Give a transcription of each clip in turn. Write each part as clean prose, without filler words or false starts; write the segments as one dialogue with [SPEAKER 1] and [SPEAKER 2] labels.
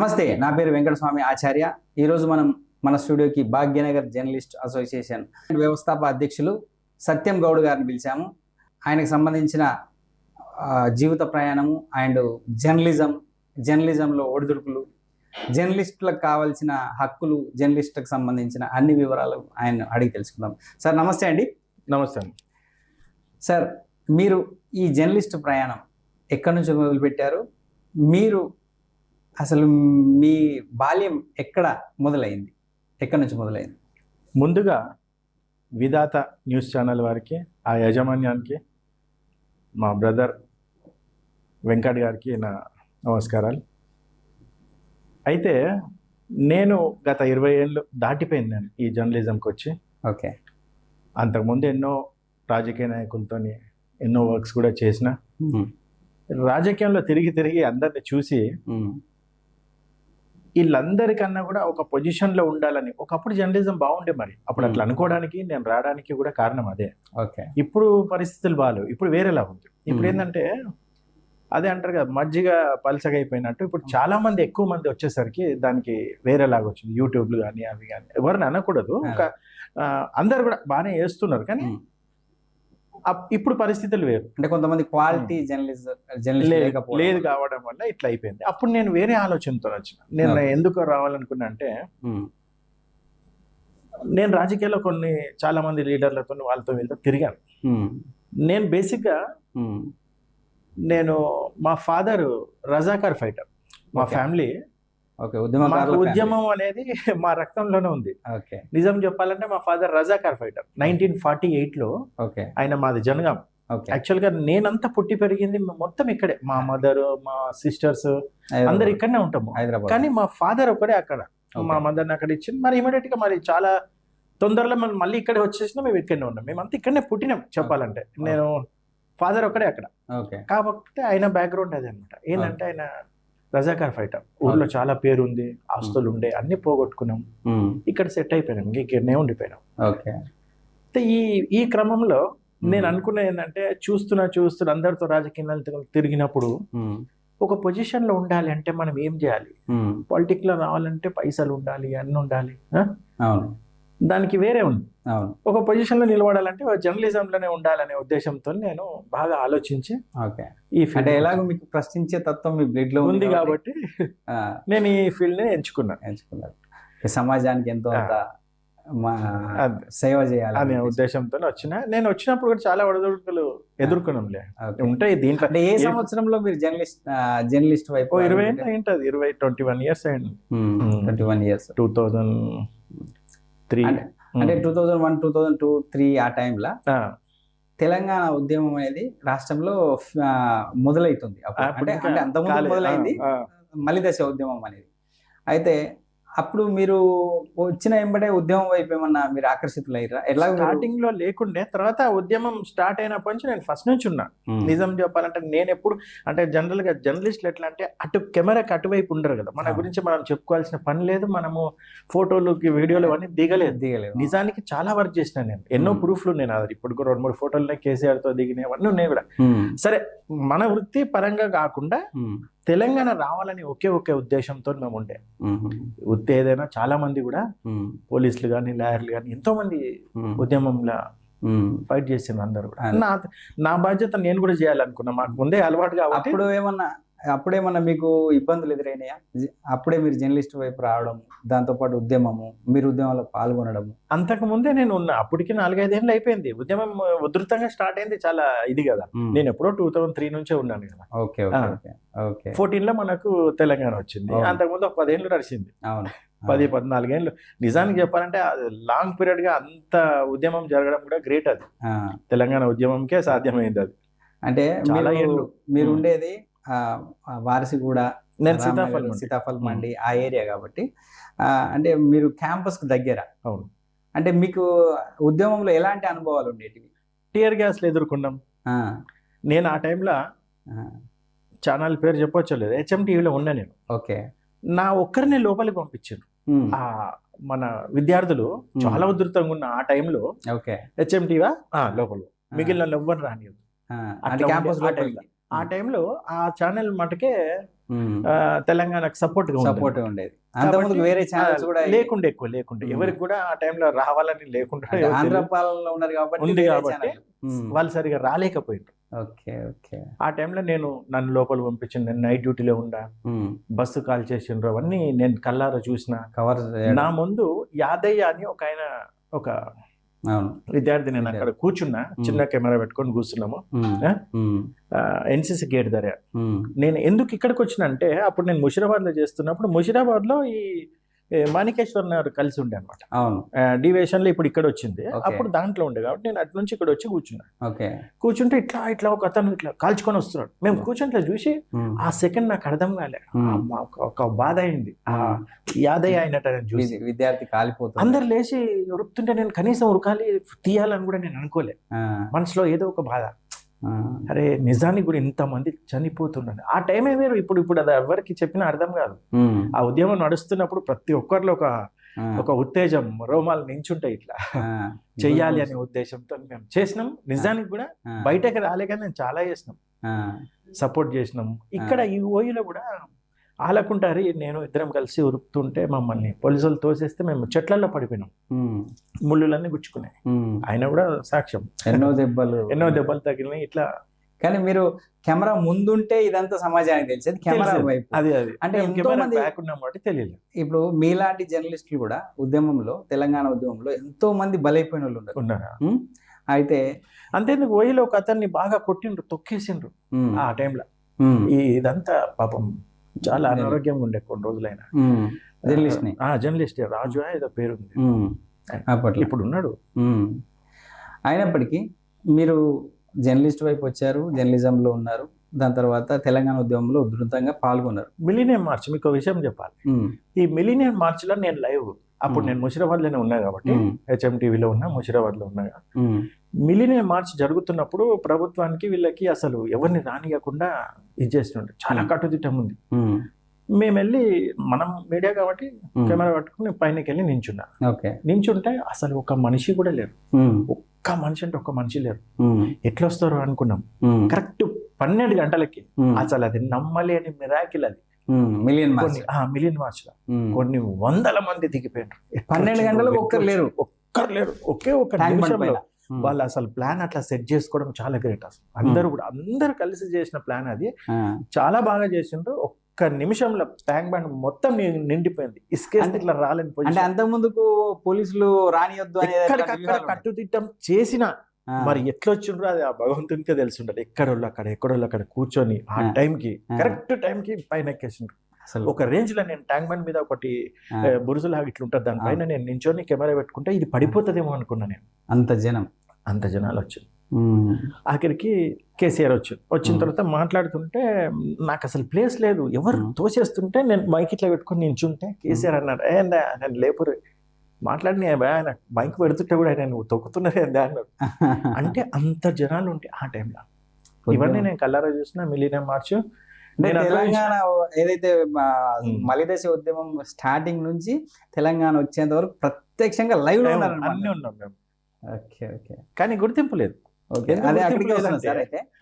[SPEAKER 1] నమస్తే, నా పేరు వెంకటస్వామి ఆచార్య. ఈరోజు మనం మన స్టూడియోకి భాగ్యనగర్ జర్నలిస్ట్ అసోసియేషన్ వ్యవస్థాపక అధ్యక్షులు సత్యం గౌడ్ గారిని పిలిచాము. ఆయనకు సంబంధించిన జీవిత ప్రయాణము అండ్ జర్నలిజంలో ఒడిదుడుకులు, జర్నలిస్టులకు కావాల్సిన హక్కులు, జర్నలిస్టులకు సంబంధించిన అన్ని వివరాలు ఆయన అడిగి తెలుసుకుందాం. సార్ నమస్తే అండి.
[SPEAKER 2] నమస్తే అండి.
[SPEAKER 1] సార్, మీరు ఈ జర్నలిస్ట్ ప్రయాణం ఎక్కడి నుంచి మొదలుపెట్టారు? మీరు అసలు మీ బాల్యం ఎక్కడ మొదలైంది? ఎక్కడి నుంచి మొదలైంది?
[SPEAKER 2] ముందుగా విధాత న్యూస్ ఛానల్ వారికి, ఆ యాజమాన్యానికి, మా బ్రదర్ వెంకట్ గారికి నా నమస్కారాలు. అయితే నేను గత 20 ఏళ్ళు దాటిపోయింది నేను ఈ జర్నలిజంకి వచ్చి.
[SPEAKER 1] ఓకే.
[SPEAKER 2] అంతకుముందు ఎన్నో రాజకీయ నాయకులతో ఎన్నో వర్క్స్ కూడా చేసిన. రాజకీయంలో తిరిగి అందరిని చూసి వీళ్ళందరికన్నా కూడా ఒక పొజిషన్లో ఉండాలని, ఒకప్పుడు జర్నలిజం బాగుండే, మరి అప్పుడు అట్లా అనుకోవడానికి నేను రావడానికి కూడా కారణం అదే.
[SPEAKER 1] ఓకే.
[SPEAKER 2] ఇప్పుడు పరిస్థితులు బాగాలేవు, ఇప్పుడు వేరేలా ఉంది. ఇప్పుడు ఏంటంటే అదే అంటారు కదా, మజ్జిగ పలసగా అయిపోయినట్టు ఇప్పుడు చాలా మంది, ఎక్కువ మంది వచ్చేసరికి దానికి వేరేలాగా వచ్చింది. యూట్యూబ్లు కానీ అవి కానీ ఎవరిని అనకూడదు, ఒక అందరు కూడా బాగానే చేస్తున్నారు, కానీ ఇప్పుడు పరిస్థితులు వేరు.
[SPEAKER 1] అంటే కొంతమంది క్వాలిటీ జర్నలిస్ట్
[SPEAKER 2] లేదు కావడం వల్ల ఇట్లా అయిపోయింది. అప్పుడు నేను వేరే ఆలోచనతో వచ్చిన. నేను ఎందుకు రావాలనుకున్నా అంటే, నేను రాజకీయాల్లో చాలా మంది లీడర్లతో వాళ్ళతో వీళ్ళతో తిరిగాను. నేను బేసిక్గా నేను మా ఫాదర్ రజాకార్ ఫైటర్, మా ఫ్యామిలీ ఉద్యమం అనేది మా రక్తంలోనే ఉంది. నిజం చెప్పాలంటే మా ఫాదర్ రజాకార్ ఫైటర్. 1948లో ఆయన, మాది జనగాం. యాక్చువల్ గా నేనంతా పుట్టి పెరిగింది మొత్తం ఇక్కడే. మా మదర్, మా సిస్టర్స్ అందరు ఇక్కడనే ఉంటాము, కానీ మా ఫాదర్ ఒకడే అక్కడ. మా మదర్ని అక్కడ ఇచ్చింది. మరి ఇమీడియట్ గా మరి చాలా తొందరలో మనం మళ్ళీ ఇక్కడే వచ్చేసినా, మేము ఇక్కడనే ఉన్నాం. మేమంతా ఇక్కడనే పుట్టినాం చెప్పాలంటే. నేను ఫాదర్ ఒకడే అక్కడ. కాబట్టి ఆయన బ్యాక్గ్రౌండ్ అదే అనమాట. ఏంటంటే ఆయన రజాకార్ ఫైటర్. ఊర్లో చాలా పేరు ఉంది, ఆస్తులు ఉండే, అన్ని పోగొట్టుకున్నాం. ఇక్కడ సెట్ అయిపోయినాం, ఇక్కడనే ఉండిపోయినాం. అయితే ఈ క్రమంలో నేను అనుకున్నది ఏంటంటే, చూస్తున్నా అందరితో రాజకీయాలు తిరిగినప్పుడు ఒక పొజిషన్ లో ఉండాలి అంటే మనం ఏం చేయాలి? పాలిటిక్స్ లో రావాలంటే పైసలు ఉండాలి, అన్ని ఉండాలి. దానికి వేరే ఉంది. ఒక పొజిషన్ లో నిలబడాలంటే జర్నలిజంలోనే ఉండాలనే ఉద్దేశంతో నేను బాగా ఆలోచించి,
[SPEAKER 1] అంటే ఎలాగో మీకు ప్రశ్నించే తత్వం మీ బ్లడ్ లో
[SPEAKER 2] ఉంది కాబట్టి నేను ఈ ఫీల్డ్ ని ఎంచుకున్నాను.
[SPEAKER 1] సమాజానికి ఎంతో సేవ చేయాలి
[SPEAKER 2] అనే ఉద్దేశంతో నేను వచ్చినప్పుడు కూడా చాలా ఒడిదుడుకులు ఎదుర్కొన్నాంలే ఉంటాయి. దీంట్లో
[SPEAKER 1] ఏ సంవత్సరంలో మీరు జర్నలిస్ట్ వైపు?
[SPEAKER 2] 20 ఏళ్ళు అయింటది. 21 ఇయర్స్ అయింది.
[SPEAKER 1] 21 ఇయర్స్.
[SPEAKER 2] 2003
[SPEAKER 1] అంటే 2001, 2002, 2003 ఆ టైంలో తెలంగాణ ఉద్యమం అనేది రాష్ట్రంలో మొదలవుతుంది. అంటే అంతకుముందు మొదలైంది మలిదశ ఉద్యమం అనేది. అయితే అప్పుడు మీరు వచ్చిన వెంబడే ఉద్యమం వైపు ఏమన్నా మీరు ఆకర్షితులయ్యారా? ఎలా?
[SPEAKER 2] స్టార్టింగ్ లో లేకుండే, తర్వాత ఉద్యమం స్టార్ట్ అయినప్పటి నుంచి నేను ఫస్ట్ నుంచి ఉన్నా. నిజం చెప్పాలంటే నేను ఎప్పుడు, అంటే జనరల్ గా జర్నలిస్టులు ఎట్లా అంటే, కెమెరాకి అటువైపు ఉండరు కదా. మన గురించి మనం చెప్పుకోవాల్సిన పని లేదు, మనము ఫోటోలు వీడియోలు అవన్నీ దిగలేదు. నిజానికి చాలా వర్క్ చేసిన నేను, ఎన్నో ప్రూఫ్లు నేను. అది ఇప్పుడు 2-3 ఫోటోలు కేసీఆర్ తో దిగినవన్నీ ఉన్నాయి కూడా. సరే, మన వృత్తి పరంగా కాకుండా తెలంగాణ రావాలని ఒకే ఉద్దేశంతో మేము ఉండే. వృత్తి ఏదైనా, చాలా మంది కూడా పోలీసులు కానీ, లాయర్లు కానీ ఎంతో మంది ఉద్యమంలో ఫైట్ చేసిన అందరు కూడా. నా బాధ్యత నేను కూడా చేయాలనుకున్నా, మాకు ముందే అలవాటు కాబట్టి.
[SPEAKER 1] అప్పుడేమన్నా మీకు ఇబ్బందులు ఎదురైనాయా? అప్పుడే మీరు జర్నలిస్ట్ వైపు రావడం, దాంతోపాటు ఉద్యమము, మీరు ఉద్యమంలో పాల్గొనడం?
[SPEAKER 2] అంతకు ముందే నేను ఉన్నా. అప్పటికి 4-5 ఏళ్ళు అయిపోయింది. ఉద్యమం ఉధృతంగా స్టార్ట్ అయింది చాలా ఇది కదా. నేను ఎప్పుడో 2003 నుంచే ఉన్నాను కదా. 14లో మనకు తెలంగాణ వచ్చింది. అంతకుముందు 10 ఏళ్ళు నడిచింది. 10-14 ఏళ్ళు. నిజానికి చెప్పాలంటే లాంగ్ పీరియడ్ గా అంత ఉద్యమం జరగడం కూడా గ్రేట్. అది తెలంగాణ ఉద్యమంకే సాధ్యమైంది. అది
[SPEAKER 1] అంటే మీరు ఉండేది వారసిగూడ, సీతాఫల్ మండి ఆ ఏరియా కాబట్టి, అంటే మీరు క్యాంపస్ కు దగ్గర.
[SPEAKER 2] అవును.
[SPEAKER 1] అంటే మీకు ఉద్యమంలో ఎలాంటి అనుభవాలు ఉండేటివి?
[SPEAKER 2] టియర్ గ్యాస్లు ఎదుర్కొన్నాం. నేను ఆ టైంలో ఛానల్ పేరు చెప్పొచ్చలేదు, HMTVలో ఉన్నా నేను.
[SPEAKER 1] ఓకే. నా
[SPEAKER 2] ఒక్కరిని లోపలికి పంపించారు మన విద్యార్థులు, చాలా ఉధృతంగా ఉన్న ఆ టైంలో. HMTV లోపల, మిగిలిన ఎవ్వరు రానియదు. ఆ టైంలో ఆ ఛానల్ మటుకే తెలంగాణకు సపోర్ట్గా
[SPEAKER 1] ఉండేది. అంతకుముందు వేరే ఛానల్స్ కూడా
[SPEAKER 2] లేకుండే ఎవరికి కూడా ఆ టైంలో రావాలని లేకుండా
[SPEAKER 1] ఆంధ్ర పాలనలో ఉన్నారు కాబట్టి
[SPEAKER 2] ఉంది కాబట్టి వాళ్ళు సరిగా రాలేకపోయారు.
[SPEAKER 1] Okay okay.
[SPEAKER 2] ఆ టైంలో నన్ను లోపల పంపించింది, నేను నైట్ డ్యూటీలో ఉండా, బస్సు కాల్ చేసిండ్రు, అవన్నీ నేను కల్లారా చూసిన.
[SPEAKER 1] కవర్
[SPEAKER 2] నా ముందు యాదయ్య అని ఒక విద్యార్థి, నేను అక్కడ కూర్చున్నా, చిన్న కెమెరా పెట్టుకొని కూర్చున్నాము ఎన్సీసీ గేట్ దగ్గర. నేను ఎందుకు ఇక్కడికి వచ్చిన అంటే, అప్పుడు నేను ముషిరాబాద్ లో చేస్తున్నప్పుడు ముషిరాబాద్ లో ఈ మాణికేశ్వర్ గారు కలిసి ఉండే అనమాట.
[SPEAKER 1] అవును,
[SPEAKER 2] డివిజన్ లో ఇప్పుడు ఇక్కడ వచ్చింది, అప్పుడు దాంట్లో ఉండే కాబట్టి నేను అటు నుంచి ఇక్కడ వచ్చి కూర్చున్నా. కూర్చుంటే ఇట్లా ఒక అతను ఇట్లా కాల్చుకొని వస్తున్నాడు. మేము కూర్చుంటే చూసి ఆ సెకండ్ నాకు అర్థం కాలే, ఒక బాధ అయింది. యాదయ్య అయినట్టు చూసి
[SPEAKER 1] విద్యార్థి కాలిపోతుంది,
[SPEAKER 2] అందరు లేచి ఉరుకుతుంటే నేను కనీసం ఉరకాలి తీయాలని కూడా నేను అనుకోలే. మనసులో ఏదో ఒక బాధ, అరే నిజానికి కూడా ఇంతమంది చనిపోతున్నారు. ఆ టైమే వేరు, ఇప్పుడు అది ఎవరికి చెప్పినా అర్థం కాదు. ఆ ఉద్యమం నడుస్తున్నప్పుడు ప్రతి ఒక్కరిలో ఒక ఉత్తేజం, రోమాలు నించుంటాయి, ఇట్లా చెయ్యాలి అనే ఉద్దేశంతో మేము చేసినాం. నిజానికి కూడా బయటకి రాలే కానీ నేను చాలా చేసినాం, సపోర్ట్ చేసినాం. ఇక్కడ ఈ ఓయిలో కూడా ఆలకుంటారు, నేను ఇద్దరం కలిసి ఉరుకుతుంటే మమ్మల్ని పోలీసులు తోసేస్తే మేము చెట్లలో పడిపోయినాం, ముళ్ళులన్నీ గుచ్చుకున్నాయి. ఆయన కూడా సాక్ష్యం, ఎన్నో దెబ్బలు తగిలినాయి ఇట్లా.
[SPEAKER 1] కానీ మీరు కెమెరా ముందుంటే ఇదంతా సమాజానికి తెలిసేది, కెమెరా వైపు
[SPEAKER 2] అది
[SPEAKER 1] అంటే ఎంతో మంది
[SPEAKER 2] కాబట్టి తెలియదు.
[SPEAKER 1] ఇప్పుడు మీలాంటి జర్నలిస్టులు కూడా ఉద్యమంలో, తెలంగాణ ఉద్యమంలో ఎంతో మంది బలైపోయిన వాళ్ళు ఉన్నారు. అయితే
[SPEAKER 2] అంతేందుకు ఓయిలో ఒక అతన్ని బాగా కొట్టిండ్రు, తొక్కేసిండ్రు. ఆ టైంలో ఇదంతా పాపం చాలా అనారోగ్యంగా ఉండే కొన్ని రోజులైనా. జర్నలిస్ట్ రాజు ఏదో పేరు ఉంది అప్పట్లో, ఇప్పుడు ఉన్నాడు.
[SPEAKER 1] అయినప్పటికీ మీరు జర్నలిస్ట్ వైపు వచ్చారు, జర్నలిజంలో ఉన్నారు. దాని తర్వాత తెలంగాణ ఉద్యమంలో ఉధృతంగా పాల్గొన్నారు.
[SPEAKER 2] మిలీనియం మార్చ్, మీకు ఒక విషయం చెప్పాలి. ఈ మిలీనియం మార్చ్ లో నేను లైవ్, అప్పుడు నేను ముషిరాబాద్ లోనే ఉన్నా కాబట్టి, హెచ్ఎం టీవీలో ఉన్నా, ముషిరాబాద్ లో ఉన్నా. మిలీనియం మార్చ్ జరుగుతున్నప్పుడు ప్రభుత్వానికి వీళ్ళకి అసలు ఎవరిని రానియకుండా ఇది చేస్తుండే, చాలా కట్టుదిట్టం ఉంది. మేము వెళ్ళి, మనం మీడియా కాబట్టి కెమెరా పట్టుకుని పైనకి వెళ్ళి నించున్నా. నించుంటే అసలు ఒక మనిషి కూడా లేరు, ఒక్క మనిషి అంటే ఒక్క మనిషి లేరు. ఎట్లా వస్తారో అనుకున్నాం. కరెక్ట్ 12 గంటలకి, అసలు అది నమ్మలేని మిరాకిల్. అది మిలియన్ మార్చ్ లో కొన్ని వందల మంది దిగిపోయారు.
[SPEAKER 1] 12 గంటలకు ఒక్కరు లేరు.
[SPEAKER 2] ఒకే ఒక నిమిషంలో వాళ్ళు అసలు ప్లాన్ అట్లా సెట్ చేసుకోవడం చాలా గ్రేట్. అసలు అందరూ కలిసి చేసిన ప్లాన్ అది, చాలా బాగా చేసిండ్రు. ఒక్క నిమిషంలో ట్యాంక్ బండ్ మొత్తం నిండిపోయింది, ఇసుకేస్తే ఇట్లా రాలేని పొజిషన్.
[SPEAKER 1] అంత ముందుకు పోలీసులు రానియొద్దు
[SPEAKER 2] ఎక్కడికక్కడ కట్టుదిట్టం చేసిన, మరి ఎట్లా వచ్చిండ్రో అది ఆ భగవంతునికే తెలిసి ఉంటది. ఎక్కడోళ్ళు అక్కడ కూర్చొని ఆ టైంకి, కరెక్ట్ టైంకి పైన ఎక్కేసిండ్రు. అసలు ఒక రేంజ్ లో నేను ట్యాంక్ బండ్ మీద ఒకటి బురుజులాగా ఇట్లుంటది, దానిపైన నేను నించొని కెమెరా పెట్టుకుంటే ఇది పడిపోతుందేమో అనుకున్నా నేను. అంత జనాలు వచ్చింది. ఆఖరికి కేసీఆర్ వచ్చిన తర్వాత మాట్లాడుతుంటే నాకు అసలు ప్లేస్ లేదు, ఎవరు తోసేస్తుంటే నేను మైక్ ఇట్లా పెట్టుకుని నించుంటే కేసీఆర్ అన్నాడు, నేను లేపురు మాట్లాడిన ఆయన మైక్ పెడుతుంటే కూడా ఆయన నువ్వు తొక్కుతున్నదే అన్నాడు. అంటే అంత జనాలు ఉంటే ఆ టైంలో. ఇవన్నీ నేను కల్లారా చూసిన మిలీనియం మార్చ్.
[SPEAKER 1] తెలంగాణ ఏదైతే మలిదశ ఉద్యమం స్టార్టింగ్ నుంచి తెలంగాణ వచ్చేంత వరకు ప్రత్యక్షంగా లైవ్ లో
[SPEAKER 2] అన్నీ ఉన్నాం మేము. కానీ గుర్తింపు లేదు.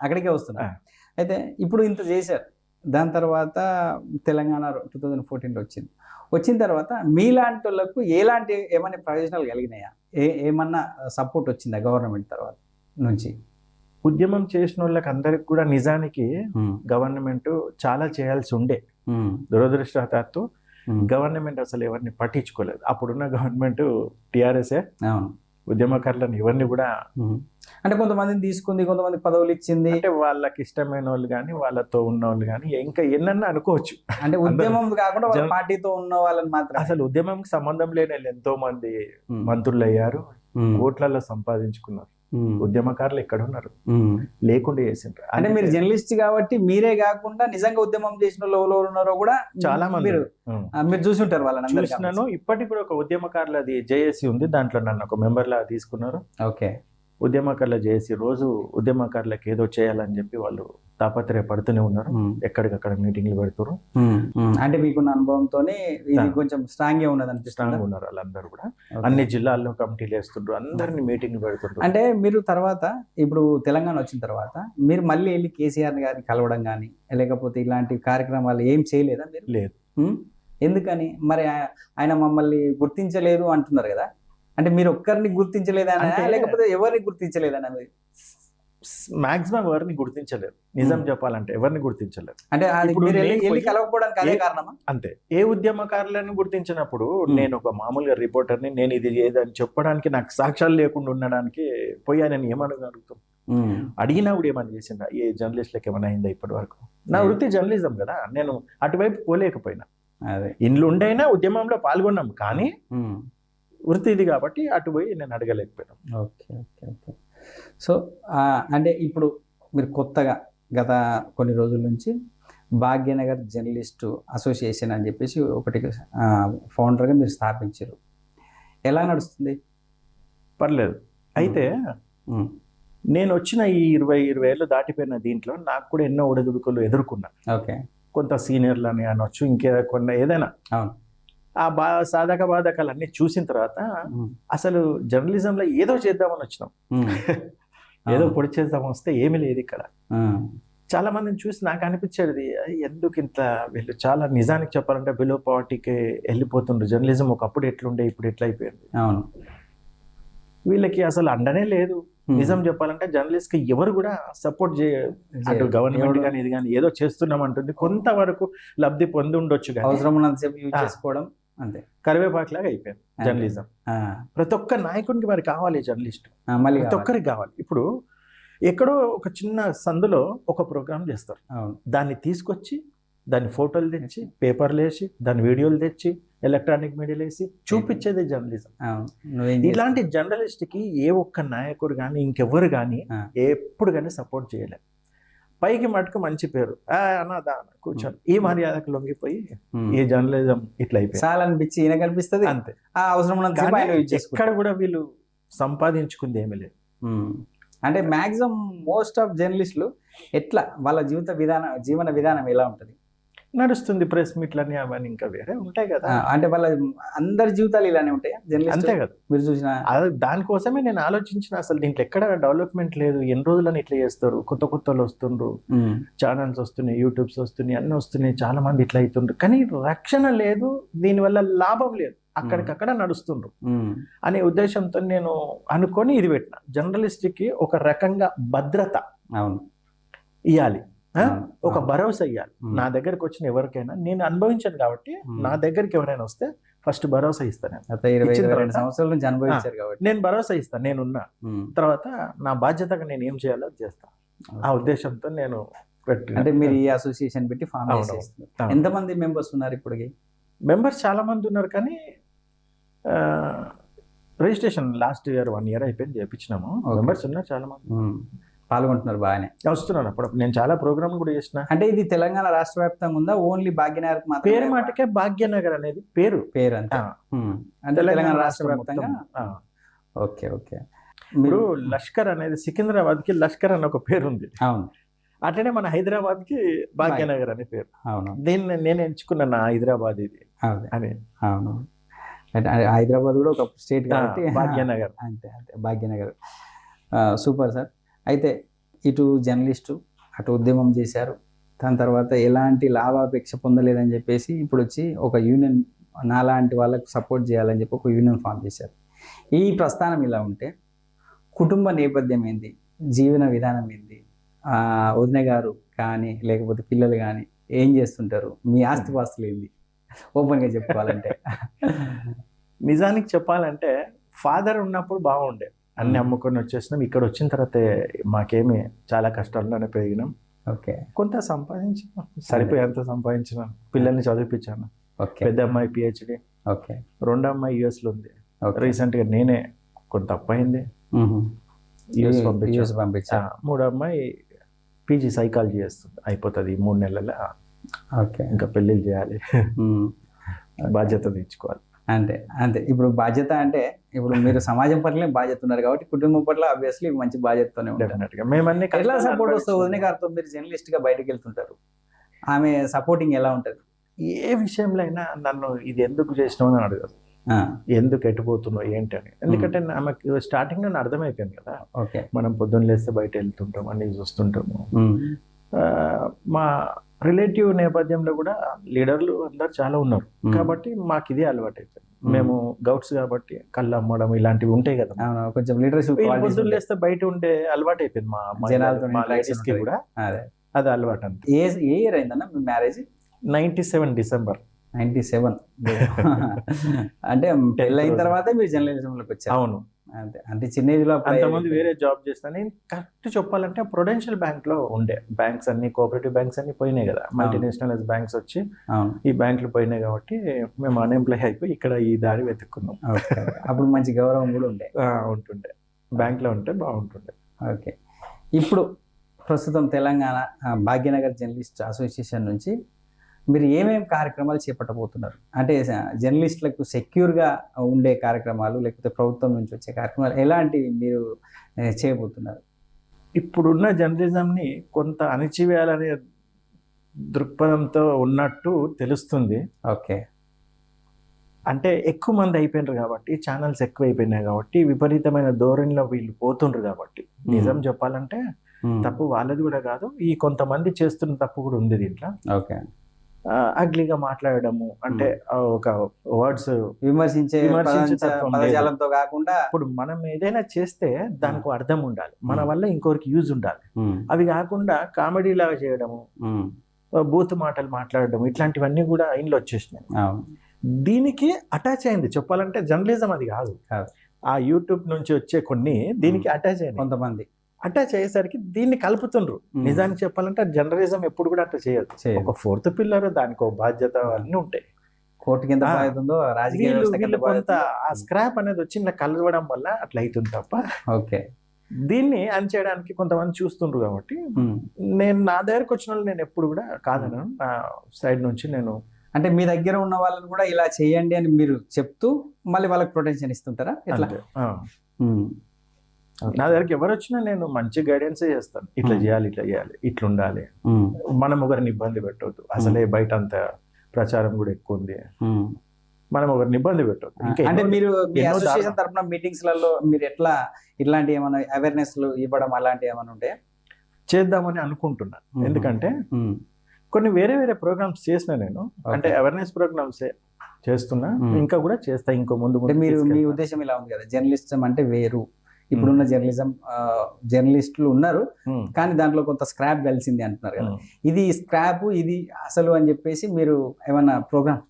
[SPEAKER 1] అక్కడికే వస్తున్నా. అయితే ఇప్పుడు ఇంత చేశారు, దాని తర్వాత తెలంగాణ 2014 వచ్చిన తర్వాత మీలాంటి వాళ్ళకు ఏమైనా ప్రయోజనాలు కలిగినాయా? ఏమన్నా సపోర్ట్ వచ్చిందా గవర్నమెంట్ తర్వాత నుంచి?
[SPEAKER 2] ఉద్యమం చేసిన వాళ్ళకి అందరికి కూడా నిజానికి గవర్నమెంట్ చాలా చేయాల్సి ఉండే. దురదృష్టవశాత్తు గవర్నమెంట్ అసలు ఎవరిని పట్టించుకోలేదు. అప్పుడున్న గవర్నమెంట్ టిఆర్ఎస్ ఉద్యమకారులను ఎవరిని కూడా,
[SPEAKER 1] అంటే కొంతమందిని తీసుకుంది, కొంతమంది పదవులు ఇచ్చింది,
[SPEAKER 2] అంటే వాళ్ళకి ఇష్టమైన వాళ్ళు కానీ వాళ్ళతో ఉన్న వాళ్ళు కానీ ఇంకా ఎన్నన్నా అనుకోవచ్చు.
[SPEAKER 1] అంటే ఉద్యమం కాకుండా పార్టీతో ఉన్న వాళ్ళని మాత్రం,
[SPEAKER 2] అసలు ఉద్యమంకి సంబంధం లేని ఎంతో మంది మంత్రులు అయ్యారు, కోట్లలో సంపాదించుకున్నారు. ఉద్యమకారులు ఎక్కడ ఉన్నారు? లేకుండా చేసిండ్రు.
[SPEAKER 1] అంటే మీరు జర్నలిస్ట్ కాబట్టి మీరే కాకుండా నిజంగా ఉద్యమం చేసిన వాళ్ళు ఉన్నారో కూడా
[SPEAKER 2] చాలా మంది
[SPEAKER 1] మీరు చూసి ఉంటారు వాళ్ళని.
[SPEAKER 2] చూసినాను. ఇప్పటికి కూడా ఒక ఉద్యమకారులది జేఏసీ ఉంది, దాంట్లో నన్ను ఒక మెంబర్ లా తీసుకున్నారు. ఉద్యమకారులు చేసి రోజు ఉద్యమకారులకు ఏదో చేయాలని చెప్పి వాళ్ళు తాపత్రయపడుతూనే ఉన్నారు. ఎక్కడికక్కడ మీటింగ్లు పెడుతున్నారు.
[SPEAKER 1] అంటే మీకున్న అనుభవంతోనే ఇది కొంచెం స్ట్రాంగ్ గా ఉన్నది
[SPEAKER 2] స్ట్రాంగ్ ఉన్నారు వాళ్ళందరూ కూడా. అన్ని జిల్లాల్లో కమిటీలు వేస్తుండ్రు, అందరినీ మీటింగ్లు పెడుతుండ్రు.
[SPEAKER 1] అంటే మీరు తర్వాత ఇప్పుడు తెలంగాణ వచ్చిన తర్వాత మీరు మళ్ళీ వెళ్ళి కేసీఆర్ గారిని కలవడం కానీ లేకపోతే ఇలాంటి కార్యక్రమాలు ఏం చేయలేదా మీరు?
[SPEAKER 2] లేదు.
[SPEAKER 1] ఎందుకని మరి? ఆయన మమ్మల్ని గుర్తించలేదు అంటున్నారు కదా, అంటే మీరు ఒక్కరిని గుర్తించలేదనా లేకపోతే ఎవరిని గుర్తించలేదనా?
[SPEAKER 2] మాక్సిమం ఎవరిని గుర్తించలేదు, నిజం చెప్పాలంటే ఎవరిని గుర్తించలేదు.
[SPEAKER 1] అంటే వెళ్ళి కలవకపోవడానికి అదే కారణమా?
[SPEAKER 2] అంతే. ఏ ఉద్యమకారులను గుర్తించినప్పుడు నేను ఒక మామూలుగా రిపోర్టర్ని, నేను ఇది ఏదని చెప్పడానికి నాకు సాక్ష్యాలు లేకుండా ఉండడానికి పోయి ఆయన ఏమని అడుగుతాం? అడిగినా కూడా ఏమని చేసిందా? ఏ జర్నలిస్ట్లకు ఏమైనా అయిందా ఇప్పటి వరకు? నా వృత్తి జర్నలిజం కదా, నేను అటువైపు పోలేకపోయినా. అదే ఇండ్లు ఉండైనా ఉద్యమంలో పాల్గొన్నాం, కానీ వృత్తి ఇది కాబట్టి అటు పోయి నేను అడగలేకపోయాను.
[SPEAKER 1] Okay okay okay. సో అంటే ఇప్పుడు మీరు కొత్తగా గత కొన్ని రోజుల నుంచి భాగ్యనగర్ జర్నలిస్టు అసోసియేషన్ అని చెప్పేసి ఒకటి ఫౌండర్గా మీరు స్థాపించారు. ఎలా నడుస్తుంది?
[SPEAKER 2] పర్లేదు. అయితే నేను వచ్చిన ఈ 20 ఏళ్ళు దాటిపోయిన దీంట్లో నాకు కూడా ఎన్నో ఒడిదుడుకులు ఎదుర్కొన్నా.
[SPEAKER 1] ఓకే.
[SPEAKER 2] కొంత సీనియర్లని అనొచ్చు, ఇంకేదైనా ఏదైనా.
[SPEAKER 1] అవును.
[SPEAKER 2] ఆ సాధక బాధకాలన్నీ చూసిన తర్వాత అసలు జర్నలిజంలో ఏదో చేద్దామని వచ్చినాం. ఏదో పొడి చేద్దాం వస్తే ఏమీ లేదు ఇక్కడ. చాలా మందిని చూసి నాకు అనిపించేది, ఎందుకు ఇంత వీళ్ళు చాలా నిజానికి చెప్పాలంటే బిలో పావర్టీకి వెళ్ళిపోతుండ్రు. జర్నలిజం ఒకప్పుడు ఎట్లుండే ఇప్పుడు ఎట్లా అయిపోయింది.
[SPEAKER 1] అవును.
[SPEAKER 2] వీళ్ళకి అసలు అండనే లేదు. నిజం చెప్పాలంటే జర్నలిస్ట్ కి ఎవరు కూడా సపోర్ట్ అటు గవర్నమెంట్ కానీ ఇది కానీ ఏదో చేస్తున్నాం అంటుంది. కొంతవరకు లబ్ధి పొంది ఉండొచ్చు,
[SPEAKER 1] అవసరం ఉన్నంతసేపు యూజ్ చేసుకోవడం అంతే.
[SPEAKER 2] కరివేపాకులాగా అయిపోయింది జర్నలిజం. ప్రతి ఒక్క నాయకునికి మరి కావాలి జర్నలిస్ట్, ప్రతి ఒక్కరికి కావాలి. ఇప్పుడు ఎక్కడో ఒక చిన్న సందులో ఒక ప్రోగ్రామ్ చేస్తారు, దాన్ని తీసుకొచ్చి దాని ఫోటోలు తెచ్చి పేపర్లు వేసి దాని వీడియోలు తెచ్చి ఎలక్ట్రానిక్ మీడియాలో వేసి చూపించేది జర్నలిజం. ఇలాంటి జర్నలిస్ట్కి ఏ ఒక్క నాయకుడు కానీ ఇంకెవ్వరు కానీ ఎప్పుడు కానీ సపోర్ట్ చేయలేదు. పైకి మటుకు మంచి పేరు, అనాదా కూర్చొని ఈ మర్యాదకు లొంగిపోయి ఈ జర్నలిజం ఇట్లా అయిపోయి
[SPEAKER 1] చాలా అనిపించి ఈయన కనిపిస్తుంది అంతే. అవసరం
[SPEAKER 2] ఎక్కడ కూడా వీళ్ళు సంపాదించుకుంది ఏమీ లేదు.
[SPEAKER 1] అంటే మాక్సిమం మోస్ట్ ఆఫ్ జర్నలిస్టులు ఎట్లా వాళ్ళ జీవన విధానం ఎలా ఉంటుంది
[SPEAKER 2] నడుస్తుంది? ప్రెస్ మీట్లని అవన్నీ ఇంకా వేరే ఉంటాయి కదా.
[SPEAKER 1] అంటే వాళ్ళ అందరి జీవితాలు ఇలానే ఉంటాయి
[SPEAKER 2] అంతే కదా.
[SPEAKER 1] మీరు చూసిన
[SPEAKER 2] దానికోసమే నేను ఆలోచించిన, అసలు దీంట్లో ఎక్కడ డెవలప్మెంట్ లేదు. ఎన్ని రోజులని ఇట్లా చేస్తారు, కొత్త కొత్తలు వస్తుండ్రు, ఛానల్స్ వస్తున్నాయి, యూట్యూబ్స్ వస్తున్నాయి, అన్ని వస్తున్నాయి, చాలా మంది ఇట్లా అవుతుండ్రు, కానీ రక్షణ లేదు, దీనివల్ల లాభం లేదు, అక్కడికక్కడ నడుస్తుండ్రు అనే ఉద్దేశంతో నేను అనుకొని ఇది పెట్టిన. జర్నలిస్ట్కి ఒక రకంగా భద్రత ఇవ్వాలి, ఒక భరోసా ఇవ్వాలి. నా దగ్గరకు వచ్చిన ఎవరికైనా, నేను అనుభవించాను కాబట్టి నా దగ్గరికి ఎవరైనా వస్తే ఫస్ట్ భరోసా ఇస్తాను. నేను భరోసా ఇస్తాను, నేనున్నా. తర్వాత నా బాధ్యతగా నేను ఏం చేయాలో చేస్తాను. ఆ ఉద్దేశంతో నేను పెట్టి,
[SPEAKER 1] అంటే మీరు ఈ అసోసియేషన్ పెట్టి ఫామ్ చేస్తున్నారు. ఎంతమంది మెంబర్స్ ఉన్నారు ఇప్పటికి?
[SPEAKER 2] మెంబర్స్ చాలా మంది ఉన్నారు, కానీ రిజిస్ట్రేషన్ లాస్ట్ ఇయర్ 1 year అయిపోయింది, చేయించినాము. మెంబర్స్ ఉన్నారు చాలా మంది,
[SPEAKER 1] పాల్గొంటున్నారు, బాగానే
[SPEAKER 2] వస్తున్నారు. అప్పుడు నేను చాలా ప్రోగ్రామ్ కూడా చేసిన.
[SPEAKER 1] అంటే ఇది తెలంగాణ రాష్ట్ర వ్యాప్తంగా ఉందా? ఓన్లీ భాగ్యనగర్
[SPEAKER 2] పేరు మాటకే భాగ్యనగర్ అనేది పేరు
[SPEAKER 1] అంతే. అంటే తెలంగాణ రాష్ట్ర వ్యాప్తంగా. Okay okay.
[SPEAKER 2] మీరు లష్కర్ అనేది సికింద్రాబాద్కి లష్కర్ అని ఒక పేరు ఉంది.
[SPEAKER 1] అవును.
[SPEAKER 2] అట్లనే మన హైదరాబాద్కి భాగ్యనగర్ అనే పేరు.
[SPEAKER 1] అవును.
[SPEAKER 2] దీన్ని నేను ఎంచుకున్నాను, హైదరాబాద్ ఇది అని.
[SPEAKER 1] అవును. హైదరాబాద్ కూడా ఒక స్టేట్ కాబట్టి
[SPEAKER 2] భాగ్యనగర్.
[SPEAKER 1] అంతే అంతే, భాగ్యనగర్. Super sir. అయితే ఇటు జర్నలిస్టు అటు ఉద్యమం చేశారు, దాని తర్వాత ఎలాంటి లాభాపేక్ష పొందలేదని చెప్పేసి ఇప్పుడు వచ్చి ఒక యూనియన్, నాలాంటి వాళ్ళకు సపోర్ట్ చేయాలని చెప్పి ఒక యూనియన్ ఫామ్ చేశారు. ఈ ప్రస్థానం ఇలా ఉంటే కుటుంబ నేపథ్యం ఏంది, జీవన విధానం ఏంది, వదిన గారు కానీ లేకపోతే పిల్లలు కానీ ఏం చేస్తుంటారు, మీ ఆస్తిపాస్తులు ఏంది, ఓపెన్గా చెప్పుకోవాలంటే?
[SPEAKER 2] నిజానికి చెప్పాలంటే ఫాదర్ ఉన్నప్పుడు బాగుండే, అన్ని అమ్ముకొని వచ్చేసినాం. ఇక్కడ వచ్చిన తర్వాత మాకేమి చాలా కష్టాల్లోనే పెరిగినాం.
[SPEAKER 1] ఓకే.
[SPEAKER 2] కొంత సంపాదించిన, సరిపోయేంత సంపాదించిన, పిల్లల్ని చదివిపించాను. పెద్ద అమ్మాయి PhD,
[SPEAKER 1] ఓకే.
[SPEAKER 2] 2వ అమ్మాయి US లో ఉంది. రీసెంట్గా నేనే కొంత తప్పైంది, US పంపించా. 3వ అమ్మాయి PG సైకాలజీ చేస్తుంది, అయిపోతుంది 3 నెలల.
[SPEAKER 1] ఓకే.
[SPEAKER 2] ఇంకా పెళ్ళిళ్ళు చేయాలి, బాధ్యత తీర్చుకోవాలి.
[SPEAKER 1] అంతే అంతే. ఇప్పుడు బాధ్యత అంటే ఇప్పుడు మీరు సమాజం పట్ల బాధ్యత ఉన్నారు కాబట్టి కుటుంబం పట్ల ఆబ్వియస్లీ మంచి బాధ్యతతోనే ఉంటారు.
[SPEAKER 2] డెఫినెట్ గా మేమన్నీ
[SPEAKER 1] ఎట్లా సపోర్ట్ వస్తుంది? వదిన గారితో మీరు జర్నలిస్ట్ గా బయటకు వెళ్తుంటారు, ఆమె సపోర్టింగ్ ఎలా ఉంటది?
[SPEAKER 2] ఏ విషయంలో అయినా నన్ను ఇది ఎందుకు చేసినావు అని అడగదు, ఎందుకు ఎట్టుపోతున్నావు ఏంటి అని. ఎందుకంటే ఆమెకు స్టార్టింగ్ నన్ను అర్థమైపోయింది కదా.
[SPEAKER 1] ఓకే,
[SPEAKER 2] మనం పొద్దున్న లేస్తే బయట వెళ్తుంటాం, అన్ని చూస్తుంటాము. మా రిలేటివ్ నేపథ్యంలో కూడా లీడర్లు అందరు చాలా ఉన్నారు కాబట్టి మాకు ఇదే అలవాటు అయిపోయింది. మేము గౌట్స్ కాబట్టి కళ్ళు అమ్మడం ఇలాంటివి ఉంటాయి కదా,
[SPEAKER 1] కొంచెం లీడర్షిప్.
[SPEAKER 2] పొద్దున్న లేస్తే బయట ఉండే అలవాటు అయిపోయింది మా లేడీస్ కి కూడా. అది అలవాటు అంతే.
[SPEAKER 1] ఏ ఇయర్ అయిందన్న మీ మ్యారేజ్?
[SPEAKER 2] 97 డిసెంబర్
[SPEAKER 1] 97. అంటే పెళ్ళైన తర్వాత మీరు జర్నలిజంలోకి వచ్చారు?
[SPEAKER 2] అవును.
[SPEAKER 1] అంతే. అంటే చిన్న ఏజ్ లో
[SPEAKER 2] అంతమంది వేరే జాబ్ చేస్తాను. నేను కరెక్ట్ చెప్పాలంటే ప్రొడెన్షియల్ బ్యాంక్ లో ఉండే. బ్యాంక్స్ అన్ని, కోఆపరేటివ్ బ్యాంక్స్ అన్ని పోయినాయి కదా, మల్టీనేషనల్ బ్యాంక్స్ వచ్చి ఈ బ్యాంకులు పోయినాయి కాబట్టి మేము అన్ఎంప్లాయ్ అయిపోయి ఇక్కడ ఈ దారి వెతుక్కున్నాం.
[SPEAKER 1] అప్పుడు మంచి గౌరవం కూడా
[SPEAKER 2] ఉంటుండే, బ్యాంక్ లో ఉంటే బాగుంటుండే.
[SPEAKER 1] ఓకే. ఇప్పుడు ప్రస్తుతం తెలంగాణ భాగ్యనగర్ జర్నలిస్ట్ అసోసియేషన్ నుంచి మీరు ఏమేమి కార్యక్రమాలు చేపట్టబోతున్నారు? అంటే జర్నలిస్టులకు సెక్యూర్గా ఉండే కార్యక్రమాలు, లేకపోతే ప్రభుత్వం నుంచి వచ్చే కార్యక్రమాలు ఎలాంటివి మీరు చేయబోతున్నారు?
[SPEAKER 2] ఇప్పుడున్న జర్నలిజంని కొంత అణిచివేయాలనే దృక్పథంతో ఉన్నట్టు తెలుస్తుంది.
[SPEAKER 1] ఓకే.
[SPEAKER 2] అంటే ఎక్కువ మంది అయిపోయినారు కాబట్టి, ఛానల్స్ ఎక్కువ అయిపోయినాయి కాబట్టి, విపరీతమైన ధోరణిలో వీళ్ళు పోతుండ్రు కాబట్టి, నిజం చెప్పాలంటే తప్పు వాళ్ళది కూడా కాదు, ఈ కొంతమంది చేస్తున్న తప్పు కూడా ఉంది దీంట్లో.
[SPEAKER 1] ఓకే.
[SPEAKER 2] అగ్లీగా మాట్లాడము, అంటే ఒక వర్డ్స్
[SPEAKER 1] విమర్శించే పదజాలంతో కాకుండా,
[SPEAKER 2] ఇప్పుడు మనం ఏదైనా చేస్తే దానికి అర్థం ఉండాలి, మన వల్ల ఇంకొకరికి యూజ్ ఉండాలి. అవి కాకుండా కామెడీ లాగా చేయడము, బూత్ మాటలు మాట్లాడడం, ఇట్లాంటివన్నీ కూడా ఇంట్లో వచ్చేసినాయి. దీనికి అటాచ్ అయింది చెప్పాలంటే జర్నలిజం అది కాదు. ఆ యూట్యూబ్ నుంచి వచ్చే కొన్ని దీనికి అటాచ్ అయింది.
[SPEAKER 1] కొంతమంది
[SPEAKER 2] అటాచ్ అయ్యేసరికి దీన్ని కలుపుతుండ్రు. నిజానికి చెప్పాలంటే జర్నలిజం ఎప్పుడు కూడా అట్లా చేయదు. ఒక ఫోర్త్ పిల్లర్, దానికి ఒక బాధ్యత అన్నీ ఉంటాయి.
[SPEAKER 1] కోర్టు కింద
[SPEAKER 2] వీళ్ళు కొంత ఆ స్క్రాప్ అనేది వచ్చి ఇలా కలవడం వల్ల అట్లా అవుతుంది తప్ప.
[SPEAKER 1] ఓకే.
[SPEAKER 2] దీన్ని అణచేయడానికి కొంతమంది చూస్తుండ్రు కాబట్టి నేను నా దగ్గరకు వచ్చిన వాళ్ళు నేను ఎప్పుడు కూడా కాదను. నా సైడ్ నుంచి నేను,
[SPEAKER 1] అంటే మీ దగ్గర ఉన్న వాళ్ళని కూడా ఇలా చేయండి అని మీరు చెప్తూ మళ్ళీ వాళ్ళకి ప్రొటెక్షన్ ఇస్తుంటారా? ఎట్లా?
[SPEAKER 2] నా దగ్గరికి ఎవరు వచ్చినా నేను మంచి గైడెన్సే చేస్తాను. ఇట్లా చేయాలి, ఇట్లా చేయాలి, ఇట్లా ఉండాలి, మనం ఒకరిని ఇబ్బంది పెట్టవద్దు. అసలే బయట అంత ప్రచారం కూడా ఎక్కువ ఉంది, మనం ఒకరిని ఇబ్బంది పెట్టవద్దు.
[SPEAKER 1] అంటే మీరు మీ అసోసియేషన్ తరపున మీటింగ్స్ లలో మీరు ఎట్లా ఇట్లాంటి ఏమైనా అవేర్నెస్ ఇవ్వడం అలాంటివి ఏమైనా ఉంటే
[SPEAKER 2] చేద్దామని అనుకుంటున్నాను. ఎందుకంటే కొన్ని వేరే వేరే ప్రోగ్రామ్స్ చేసిన నేను, అంటే అవేర్నెస్ ప్రోగ్రామ్స్ చేస్తున్నా, ఇంకా కూడా చేస్తా ఇంకో ముందు.
[SPEAKER 1] మీరు మీ ఉద్దేశం ఇలా ఉంది కదా, జర్నలిజం అంటే వేరు, ఇప్పుడున్న జర్నలిస్టులు ఉన్నారు కానీ దాంట్లో కొంత స్క్రాప్ కలిసింది అంటున్నారు కదా, ఇది స్క్రాప్ ఇది అసలు అని చెప్పేసి మీరు ఏమన్నా ప్రోగ్రామ్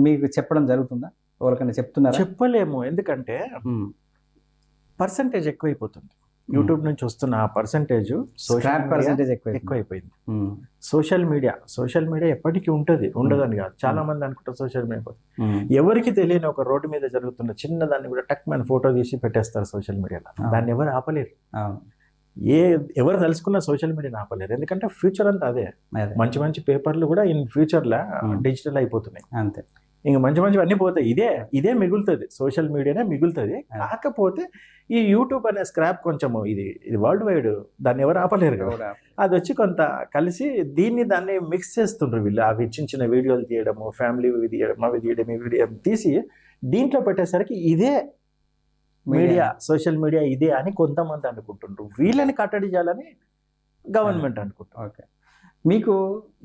[SPEAKER 1] మీకు చెప్పడం జరుగుతుందా? ఎవరికైనా చెప్తున్నారా?
[SPEAKER 2] చెప్పలేము, ఎందుకంటే పర్సంటేజ్ ఎక్కువైపోతుంది. యూట్యూబ్ నుంచి వస్తున్న ఆ పర్సంటేజ్ ఎక్కువైపోయింది. సోషల్ మీడియా ఎప్పటికీ ఉంటుంది, ఉండదని కాదు. చాలా మంది అనుకుంటారు సోషల్ మీడియా ఎవరికి తెలియని ఒక రోడ్డు మీద జరుగుతున్న చిన్నదాన్ని కూడా టక్ మన ఫోటో తీసి పెట్టేస్తారు సోషల్ మీడియాలో. దాన్ని ఎవరు ఆపలేరు. ఎవరు తెలుసుకున్న సోషల్ మీడియాని ఆపలేరు, ఎందుకంటే ఫ్యూచర్ అంతా అదే. మంచి మంచి పేపర్లు కూడా ఇన్ ఫ్యూచర్లో డిజిటల్ అయిపోతున్నాయి.
[SPEAKER 1] అంతే.
[SPEAKER 2] ఇంకా మంచి మంచివి అన్నీ పోతాయి, ఇదే మిగులుతుంది, సోషల్ మీడియానే మిగులుతుంది. కాకపోతే ఈ యూట్యూబ్ అనే స్క్రాప్ కొంచెము ఇది వరల్డ్ వైడ్, దాన్ని ఎవరు ఆపలేరు కదా. అది వచ్చి కొంత కలిసి దాన్ని మిక్స్ చేస్తుండ్రు వీళ్ళు. అవి చిన్న వీడియోలు తీయడము, ఫ్యామిలీ తీయడం, అవి తీయడం, ఈ వీడియో తీసి దీంట్లో పెట్టేసరికి ఇదే మీడియా, సోషల్ మీడియా ఇదే అని కొంతమంది అనుకుంటుండ్రు. వీళ్ళని కట్టడి చేయాలని గవర్నమెంట్ అనుకుంటారు.
[SPEAKER 1] ఓకే. మీకు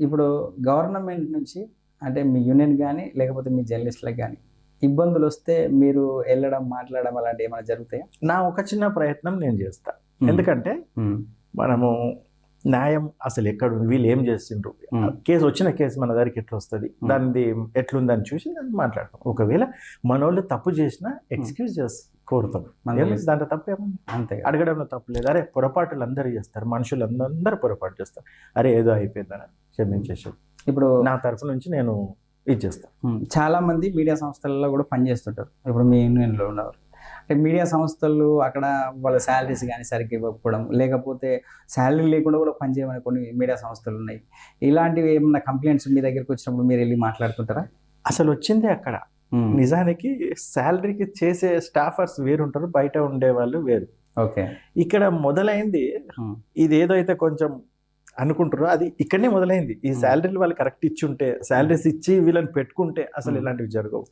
[SPEAKER 1] ఇప్పుడు గవర్నమెంట్ నుంచి అంటే మీ యూనియన్ కానీ లేకపోతే మీ జర్నలిస్టులకు కానీ ఇబ్బందులు వస్తే మీరు వెళ్ళడం, మాట్లాడడం అలాంటివి ఏమైనా జరుగుతాయా?
[SPEAKER 2] నా ఒక చిన్న ప్రయత్నం నేను చేస్తా. ఎందుకంటే మనము న్యాయం అసలు ఎక్కడ ఉంది, వీళ్ళు ఏం చేస్తుండ్రు, వచ్చిన కేసు మన దగ్గరికి ఎట్లా వస్తుంది, దాన్ని ఎట్లుందని చూసి దాన్ని మాట్లాడతాం. ఒకవేళ మన వాళ్ళు తప్పు చేసినా ఎక్స్క్యూజ్ కోరుతాం, దాంట్లో తప్పేముంది,
[SPEAKER 1] అంతే.
[SPEAKER 2] అడగడంలో తప్పు లేదు. అరే పొరపాటులు అందరూ చేస్తారు, మనుషులు అందరూ పొరపాటు చేస్తారు, అరే ఏదో అయిపోయిందని క్షమించేసాడు. ఇప్పుడు నా తరఫు నుంచి నేను ఇది చేస్తాను.
[SPEAKER 1] చాలా మంది మీడియా సంస్థలలో కూడా పనిచేస్తుంటారు. ఇప్పుడు మీ యూనియన్లో ఉన్నవారు అంటే మీడియా సంస్థలు అక్కడ వాళ్ళ శాలరీస్ కానీ సరిగ్గా ఇవ్వకపోవడం, లేకపోతే శాలరీ లేకుండా కూడా పనిచేయమని కొన్ని మీడియా సంస్థలు ఉన్నాయి. ఇలాంటివి ఏమన్నా కంప్లైంట్స్ మీ దగ్గరికి వచ్చినప్పుడు మీరు వెళ్ళి మాట్లాడుతుంటారా?
[SPEAKER 2] అసలు వచ్చిందే అక్కడ నిజానికి శాలరీకి చేసే స్టాఫర్స్ వేరుంటారు, బయట ఉండే వాళ్ళు వేరు.
[SPEAKER 1] ఓకే.
[SPEAKER 2] ఇక్కడ మొదలైంది ఇది ఏదైతే కొంచెం అనుకుంటారో అది ఇక్కడనే మొదలైంది. ఈ శాలరీలు వాళ్ళు కరెక్ట్ ఇచ్చి ఉంటే, శాలరీస్ ఇచ్చి వీళ్ళని పెట్టుకుంటే అసలు ఇలాంటివి జరగవు.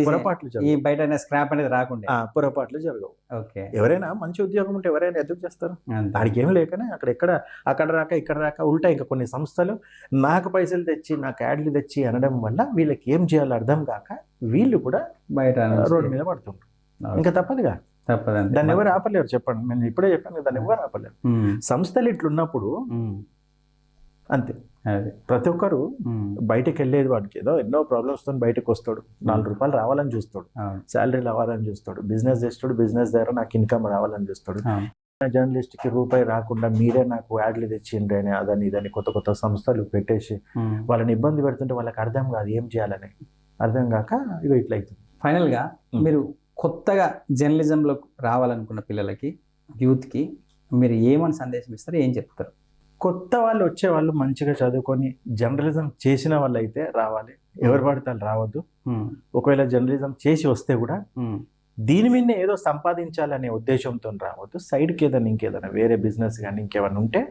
[SPEAKER 2] పొరపాట్లు
[SPEAKER 1] బయట స్క్రాప్ అనేది రాకుండా
[SPEAKER 2] పొరపాట్లు జరగవు.
[SPEAKER 1] ఓకే.
[SPEAKER 2] ఎవరైనా మంచి ఉద్యోగం ఉంటే ఎవరైనా ఎదురు చేస్తారు. దానికి ఏం లేకనే అక్కడ రాక ఇక్కడ రాక ఉల్టా ఇంకా కొన్ని సంస్థలు నాకు పైసలు తెచ్చి నాకు యాడ్లు తెచ్చి అనడం వల్ల వీళ్ళకి ఏం చేయాలో అర్థం కాక వీళ్ళు కూడా
[SPEAKER 1] బయట
[SPEAKER 2] రోడ్డు మీద పడుతుంటారు. ఇంకా తప్పదుగా,
[SPEAKER 1] తప్పదండి.
[SPEAKER 2] దాన్ని ఎవరు ఆపలేరు. చెప్పండి, నేను ఇప్పుడే చెప్పాను, దాన్ని ఎవరు ఆపలేరు. సంస్థలు ఇట్లున్నప్పుడు అంతే. ప్రతి ఒక్కరు బయటకు వెళ్ళేది వాడికి ఏదో ఎన్నో ప్రాబ్లమ్స్ తో బయటకు వస్తాడు, 4 రూపాయలు రావాలని చూస్తాడు, శాలరీ రావాలని చూస్తాడు, బిజినెస్ చేస్తాడు, బిజినెస్ ద్వారా నాకు ఇన్కమ్ రావాలని చూస్తాడు. జర్నలిస్ట్ కి రూపాయి రాకుండా మీరే నాకు యాడ్లు తెచ్చిండ్రి అని అదని ఇదని కొత్త కొత్త సంస్థలు పెట్టేసి వాళ్ళని ఇబ్బంది పెడుతుంటే వాళ్ళకి అర్థం కాదు ఏం చేయాలని. అర్థం కాక ఇక ఇట్లా అవుతుంది.
[SPEAKER 1] ఫైనల్ గా మీరు కొత్తగా జర్నలిజంలో రావాలనుకున్న పిల్లలకి, యూత్ కి మీరు ఏమని సందేశం ఇస్తారు, ఏం చెప్తారు?
[SPEAKER 2] కొత్త వాళ్ళు వచ్చే వాళ్ళు మంచిగా చదువుకొని జర్నలిజం చేసిన వాళ్ళు అయితే రావాలి, ఎవరు పడితే వాళ్ళు రావద్దు. ఒకవేళ జర్నలిజం చేసి వస్తే కూడా దీని మీద ఏదో సంపాదించాలనే ఉద్దేశంతో రావద్దు. సైడ్కి ఏదైనా ఇంకేదైనా వేరే బిజినెస్ కానీ ఇంకేమైనా ఉంటే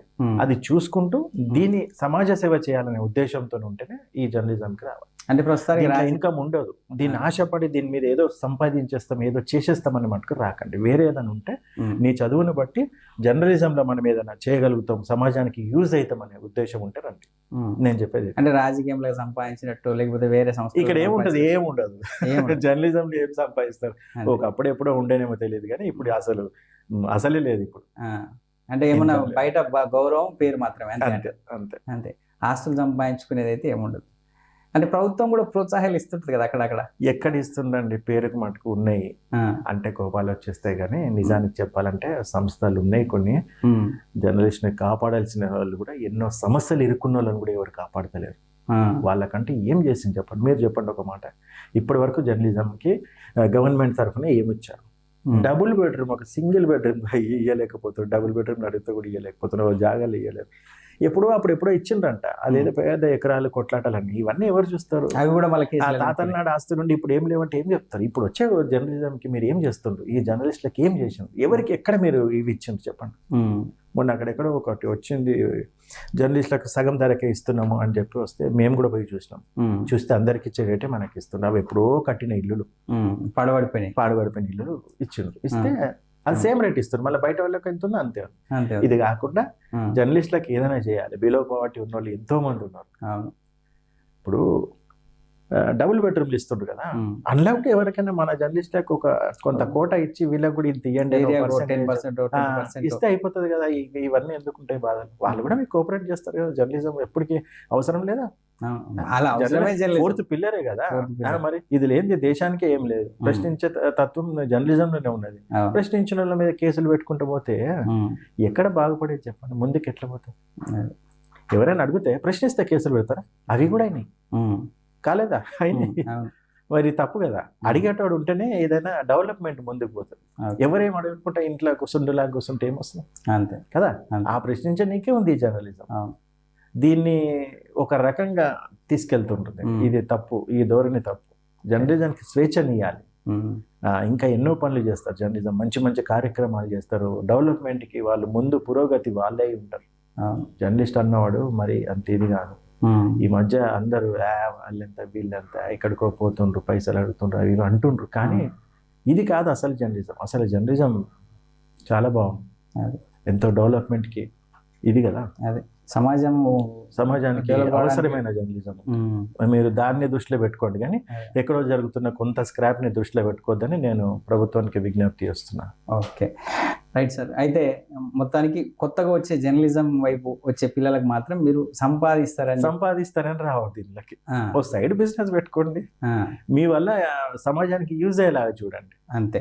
[SPEAKER 2] అది చూసుకుంటూ దీని సమాజ సేవ చేయాలనే ఉద్దేశంతో ఉంటేనే ఈ జర్నలిజంకి రావాలి.
[SPEAKER 1] అంటే ప్రస్తుతానికి
[SPEAKER 2] ఇన్కమ్ ఉండదు, దీన్ని ఆశపడి దీని మీద ఏదో సంపాదించేస్తాం ఏదో చేసేస్తామని మటుకు రాకండి. వేరే ఏదైనా ఉంటే నీ చదువును బట్టి జర్నలిజంలో మనం ఏదైనా చేయగలుగుతాం, సమాజానికి యూజ్ అవుతామనే ఉద్దేశం ఉంటే రండి. నేను చెప్పేది
[SPEAKER 1] అంటే రాజకీయంలో సంపాదించినట్టు లేకపోతే వేరే సంస్థ
[SPEAKER 2] ఇక్కడ ఏముంటది, ఏముండదు. జర్నలిజంలో ఏం సంపాదిస్తారు, ఒకప్పుడు ఎప్పుడో ఉండేనేమో తెలియదు కానీ ఇప్పుడు అసలే లేదు ఇప్పుడు.
[SPEAKER 1] అంటే ఏమన్నా బయట గౌరవం పేరు మాత్రమే,
[SPEAKER 2] అంతే అంతే
[SPEAKER 1] అంతే. ఆస్తులు సంపాదించుకునేది అయితే ఏముండదు. అంటే ప్రభుత్వం కూడా ప్రోత్సాహాలు ఇస్తుంటది కదా అక్కడక్కడ.
[SPEAKER 2] ఎక్కడ ఇస్తుందండి, పేరుకు మటుకు ఉన్నాయి అంటే కోపాలు వచ్చేస్తాయి. కానీ నిజానికి చెప్పాలంటే సంస్థలు ఉన్నాయి కొన్ని. జర్నలిస్ట్ని కాపాడాల్సిన వాళ్ళు కూడా ఎన్నో సమస్యలు ఇరుక్కున్న వాళ్ళని కూడా ఎవరు కాపాడతలేరు. వాళ్ళకంటే ఏం చేసింది చెప్పండి, మీరు చెప్పండి ఒక మాట. ఇప్పటి వరకు జర్నలిజంకి గవర్నమెంట్ తరఫున ఏమిచ్చారు? డబుల్ బెడ్రూమ్, ఒక సింగిల్ బెడ్రూమ్ ఇవ్వలేకపోతున్నారు, డబుల్ బెడ్రూమ్ అడిగితే కూడా ఇవ్వలేకపోతున్నారు, జాగాలు ఇవ్వలేరు. ఎప్పుడో ఇచ్చిండ్రంట, అదేదో పేద ఎకరాలు కొట్లాటాలని. ఇవన్నీ ఎవరు చూస్తారు?
[SPEAKER 1] అవి కూడా వాళ్ళకి
[SPEAKER 2] తాతనాడు ఆస్తి నుండి ఇప్పుడు ఏం లేవంటే ఏం చెప్తారు? ఇప్పుడు వచ్చే జర్నలిజంకి మీరు ఏం చేస్తుండ్రు, ఈ జర్నలిస్టులకు ఏం చేసిండ్రు, ఎవరికి ఎక్కడ మీరు ఇవి ఇచ్చిండ్రు చెప్పండి. మొన్న అక్కడెక్కడో ఒకటి వచ్చింది, జర్నలిస్టులకు సగం ధరకే ఇస్తున్నాము అని చెప్పి వస్తే మేము కూడా పోయి చూసినాం. చూస్తే అందరికి ఇచ్చే రేటే మనకి ఇస్తున్నాం. అవి ఎప్పుడో కట్టిన ఇల్లులు, పాడుపడిపోయిన ఇల్లులు ఇచ్చిండ్రు. ఇస్తే అది సేమ్ రేట్ ఇస్తారు, మళ్ళీ బయట వాళ్ళకి ఎంత ఉందో అంతే. ఇది కాకుండా జర్నలిస్టులకు ఏదైనా చేయాలి. బిలో పవర్టీ ఉన్న వాళ్ళు ఎంతో మంది ఉన్నారు. ఇప్పుడు డబుల్ బెడ్రూమ్లు ఇస్తుండ్రు కదా, అందులో ఉంటే ఎవరికైనా మన జర్నలిస్టులకు ఒక కొంత కోట ఇచ్చి వీళ్ళకి కూడా ఇంత ఇవ్వండి ఇస్తే అయిపోతుంది కదా. ఇవన్నీ ఎందుకుంటాయి బాధలు? వాళ్ళు కూడా మీకు కోఆపరేట్ చేస్తారు కదా. జర్నలిజం ఎప్పటికీ అవసరం లేదా? ఫోర్త్ పిల్లరే కదా. మరి ఇది లేని దేశానికే ఏం లేదు. ప్రశ్నించే తత్వం జర్నలిజంలోనే ఉన్నది. ప్రశ్నించిన వాళ్ళ మీద కేసులు పెట్టుకుంటూ పోతే ఎక్కడ బాగుపడేది చెప్పండి? ముందుకు ఎట్లా పోతాం? ఎవరైనా అడిగితే ప్రశ్నిస్తే కేసులు పెడతారా? అవి కూడా అయినాయి కాలేదా? అయినాయి. మరి తప్పు కదా. అడిగేటోడు ఉంటేనే ఏదైనా డెవలప్మెంట్ ముందుకు పోతుంది. ఎవరేం అడుగుకుంటే ఇంట్లో కూర్చుండేలా కూర్చుంటే ఏమొస్తుంది అంతే కదా. ఆ ప్రశ్నించే నీకే ఉంది ఈ జర్నలిజం. దీన్ని ఒక రకంగా తీసుకెళ్తుంటుంది. ఇది తప్పు, ఈ ధోరణి తప్పు. జర్నలిజంకి స్వేచ్ఛనియాలి. ఇంకా ఎన్నో పనులు చేస్తారు జర్నలిజం, మంచి మంచి కార్యక్రమాలు చేస్తారు. డెవలప్మెంట్కి వాళ్ళు ముందు పురోగతి వాళ్ళే ఉంటారు. జర్నలిస్ట్ అన్నవాడు మరి అంత ఇది కాదు. ఈ మధ్య అందరూ వాళ్ళంతా వీళ్ళంతా ఎక్కడికో పోతుండ్రు, పైసలు అడుగుతుండ్రు, అవి అంటుండ్రు. కానీ ఇది కాదు అసలు జర్నలిజం. అసలు జర్నలిజం చాలా బాగుంది, ఎంతో డెవలప్మెంట్కి ఇది కదా. అదే సమాజానికి అవసరమైన జర్నలిజం. మీరు దాన్ని దృష్టిలో పెట్టుకోండి, కానీ ఎక్కడో జరుగుతున్న కొంత స్క్రాప్ని దృష్టిలో పెట్టుకోవద్దని నేను ప్రభుత్వానికి విజ్ఞప్తి చేస్తున్నా.
[SPEAKER 1] Okay, right sir. అయితే మొత్తానికి కొత్తగా వచ్చే జర్నలిజం వైపు వచ్చే పిల్లలకు మాత్రం మీరు సంపాదిస్తారని
[SPEAKER 2] రావద్దు. వీళ్ళకి ఓ సైడ్ బిజినెస్ పెట్టుకోండి, మీ వల్ల సమాజానికి యూజ్ అయ్యేలాగా చూడండి.
[SPEAKER 1] అంతే.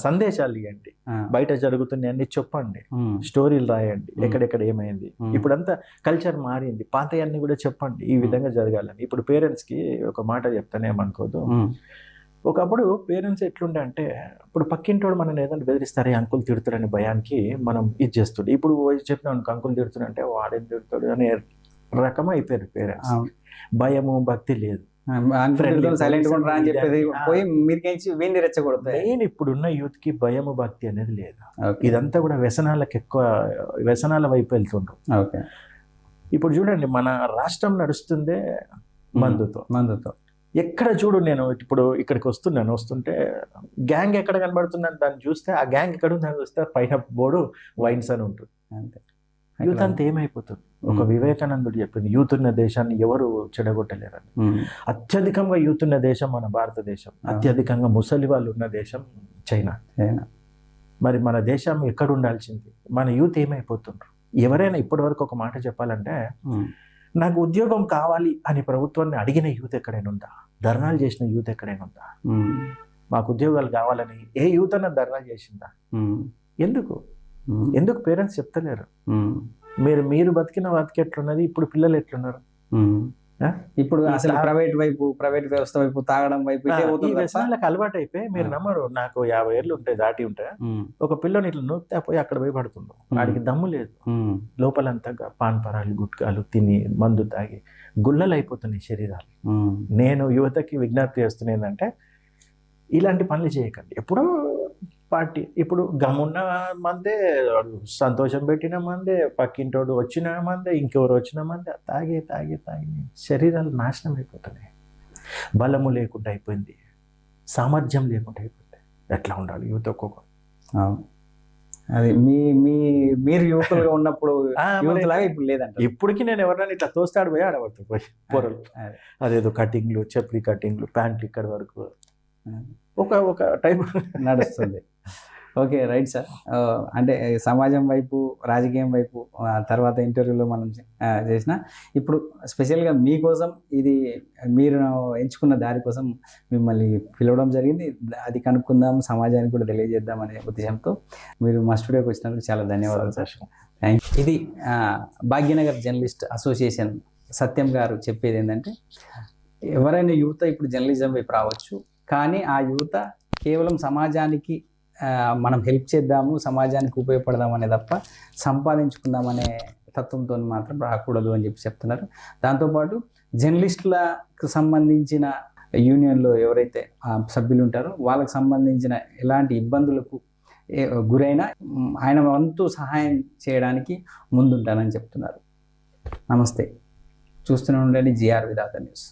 [SPEAKER 2] సందేశాలు ఇవ్వండి, బయట జరుగుతున్నాయి అన్ని చెప్పండి, స్టోరీలు రాయండి, ఎక్కడెక్కడ ఏమైంది. ఇప్పుడంతా కల్చర్ మారింది, పాతయన్ని కూడా చెప్పండి ఈ విధంగా జరగాలని. ఇప్పుడు పేరెంట్స్కి ఒక మాట చెప్తానేమనుకోదు. ఒకప్పుడు పేరెంట్స్ ఎట్లుండే అంటే, ఇప్పుడు పక్కింటోడు మనం ఏదైనా బెదిరిస్తారే అంకుల్ తిడుతాడని భయానికి మనం ఇది చేస్తుండే. ఇప్పుడు చెప్పినాం అనుకో అంకుల్ తిడుతున్నాడంటే వాడేం తిడతాడు అనే రకం అయిపోయారు పేరెంట్స్. భయము భక్తి లేదు.
[SPEAKER 1] సైలెంట్ గా అని చెప్పేది పోయి మీరుకేంచి వీడిని రెచ్చగొడతాయి.
[SPEAKER 2] మెయిన్ ఇప్పుడున్న యూత్ కి భయము భక్తి అనేది లేదు. ఇదంతా కూడా వ్యసనాలకు ఎక్కువ వ్యసనాల వైపు వెళ్తుండ్రు.
[SPEAKER 1] ఓకే,
[SPEAKER 2] ఇప్పుడు చూడండి మన రాష్ట్రం నడుస్తుందే మందుతో. ఎక్కడ చూడు, నేను ఇప్పుడు ఇక్కడికి వస్తుంటే గ్యాంగ్ ఎక్కడ కనబడుతుందని దాన్ని చూస్తే ఆ గ్యాంగ్ ఎక్కడ ఉందని చూస్తే పైన బోర్డు వైన్స్ అని ఉంటుంది.
[SPEAKER 1] అంతే.
[SPEAKER 2] యూత్ అంతా ఏమైపోతుంది? ఒక వివేకానందుడు చెప్పింది, యూత్ ఉన్న దేశాన్ని ఎవరు చెడగొట్టలేరని. అత్యధికంగా యూత్ ఉన్న దేశం మన భారతదేశం, అత్యధికంగా ముసలి వాళ్ళు ఉన్న దేశం చైనా. మరి మన దేశం ఎక్కడ ఉండాల్సింది? మన యూత్ ఏమైపోతుండ్రు? ఎవరైనా ఇప్పటి వరకు ఒక మాట చెప్పాలంటే, నాకు ఉద్యోగం కావాలి అని ప్రభుత్వాన్ని అడిగిన యూత్ ఎక్కడైనా ఉందా? ధర్నాలు చేసిన యూత్ ఎక్కడైనా ఉందా? మాకు ఉద్యోగాలు కావాలని ఏ యూత్ అన్న ధర్నా చేసిందా? ఎందుకు పేరెంట్స్ చెప్తలేరు? మీరు బతికిన బతికి ఎట్లున్నది, ఇప్పుడు పిల్లలు ఎట్లున్నారు?
[SPEAKER 1] ఇప్పుడు అసలు ప్రైవేట్ వ్యవస్థ వైపు తాగడం వైపు
[SPEAKER 2] ఈ వ్యసనాలకు అలవాటు అయిపోయి, మీరు నమ్మరు, నాకు 50 ఏళ్ళు ఉంటాయి దాటి ఉంటే ఒక పిల్లని ఇట్లా నొక్కితే పోయి అక్కడ పోయి పడుతుండ్రు. వాడికి దమ్ము లేదు, లోపలంతా పాన్ పరాలు గుట్కాలు తిని మందు తాగి గుల్లలు అయిపోతున్నాయి శరీరాలు. నేను యువతకి విజ్ఞప్తి చేస్తున్నా ఏంటంటే, ఇలాంటి పనులు చేయకండి. ఎప్పుడో పార్టీ, ఇప్పుడు గమ్మున్న మందే, సంతోషం పెట్టిన మందే, పక్కింటోడు వచ్చిన మందే, ఇంకెవరు వచ్చిన మందే, తాగి శరీరాలు నాశనం అయిపోతున్నాయి. బలము లేకుండా అయిపోయింది, సామర్థ్యం లేకుండా అయిపోయింది. ఎట్లా ఉండాలి యూత్? ఒక్కొక్క
[SPEAKER 1] అది మీరు యువకులుగా ఉన్నప్పుడు ఇప్పుడు లేదంట.
[SPEAKER 2] ఇప్పటికి నేను ఎవరైనా ఇట్లా తోస్తాడు పోయి ఆడబడుతుంది పోయి పొరలు, అదేదో కటింగ్లు, చెప్పి కటింగ్లు, ప్యాంట్లు ఇక్కడ వరకు ఒక టైం నడుస్తుంది.
[SPEAKER 1] Okay, right sir. అంటే సమాజం వైపు, రాజకీయం వైపు తర్వాత ఇంటర్వ్యూలో మనం చేసిన, ఇప్పుడు స్పెషల్గా మీకోసం ఇది మీరు ఎంచుకున్న దారి కోసం మిమ్మల్ని పిలవడం జరిగింది. అది కనుక్కుందాం, సమాజానికి కూడా తెలియజేద్దాం అనే ఉద్దేశంతో మీరు మా స్టూడియోకి వచ్చినందుకు చాలా ధన్యవాదాలు సార్. ఇది భాగ్యనగర్ జర్నలిస్ట్ అసోసియేషన్ సత్యం గారు చెప్పేది ఏంటంటే, ఎవరైనా యువత ఇప్పుడు జర్నలిజం వైపు రావచ్చు, కానీ ఆ యువత కేవలం సమాజానికి మనం హెల్ప్ చేద్దాము, సమాజానికి ఉపయోగపడదాం అనే తప్ప సంపాదించుకుందామనే తత్వంతో మాత్రం రాకూడదు అని చెప్తున్నారు. దాంతోపాటు జర్నలిస్టులకు సంబంధించిన యూనియన్లో ఎవరైతే సభ్యులు ఉంటారో వాళ్ళకు సంబంధించిన ఎలాంటి ఇబ్బందులకు గురైనా ఆయన వంతు సహాయం చేయడానికి ముందుంటానని చెప్తున్నారు. నమస్తే, చూస్తూనే ఉండండి జిఆర్ విధాత న్యూస్.